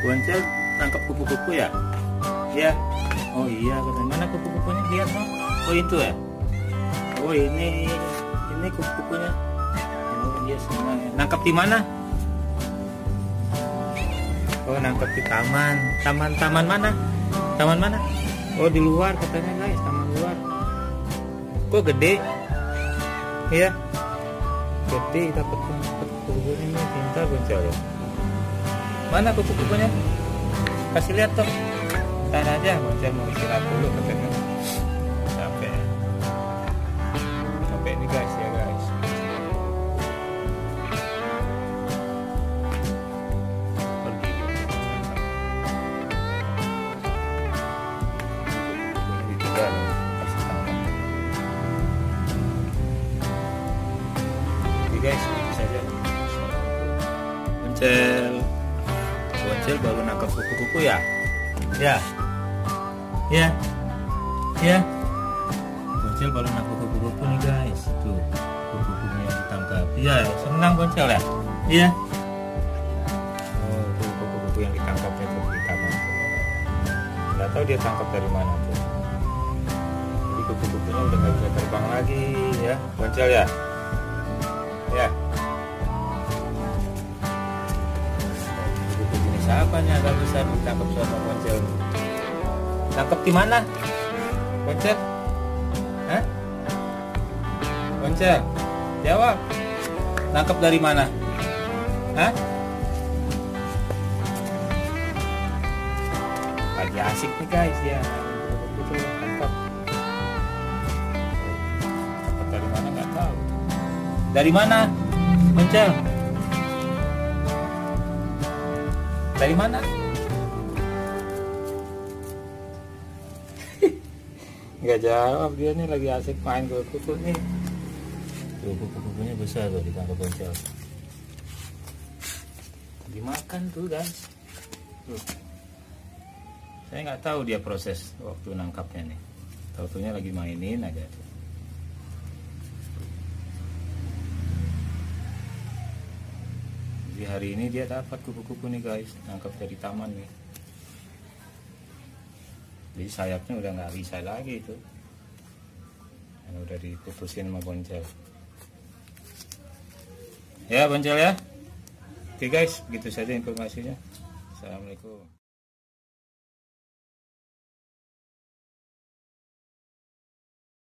Boncel tangkap kupu-kupu ya? Ya. Oh iya, mana kupu-kupunya? Lihat dong. Oh itu ya. Oh ini kupu-kupunya. Oh dia senang. Nangkap di mana? Oh nangkap di taman. Taman mana? Taman mana? Oh di luar katanya guys, taman luar. Kok gede? Iya. Gede dapat kupu-kupunya ini, pintar Boncel ya. Mana kupu-kupunya? Kasih lihat tuh. Ntar aja Boncel mau istirahat dulu katanya. Capek ini guys ya guys. Pergi ditinggal, kasih tangan. Oke guys, itu saja. Boncel baru nangkap kupu-kupu ya? Ya. Boncel baru nangkap kupu-kupu nih guys. Tuh, kupu-kupunya yang ditangkap. Iya, senang Boncel ya? Iya. Oh, tuh kupu-kupu yang ditangkapnya tuh di taman. Nggak tahu dia tangkap dari mana tuh. Jadi kupu-kupunya udah nggak bisa terbang lagi ya, Boncel ya? Ya. Siapa nih agak besar ditangkap sama Boncel? Tangkap di mana? Boncel? Hah? Boncel? Jawab. Tangkap dari mana? Hah? Lagi asik nih guys ya. Tangkap. Tangkap dari mana nggak tahu. Dari mana? Boncel? Dari mana? Nggak jawab dia nih, lagi asik main kupu-kupu nih. Tuh kupu-kupunya besar tuh ditangkap Boncel. Dimakan tuh guys. Tuh. Saya nggak tahu dia proses waktu nangkapnya nih. Taunya lagi mainin aja tuh. Di hari ini dia dapat kupu-kupu nih guys, nangkap dari taman nih. Jadi sayapnya udah nggak bisa lagi itu, yang udah diputusin sama Boncel. Ya Boncel ya. Oke guys, begitu saja informasinya. Assalamualaikum.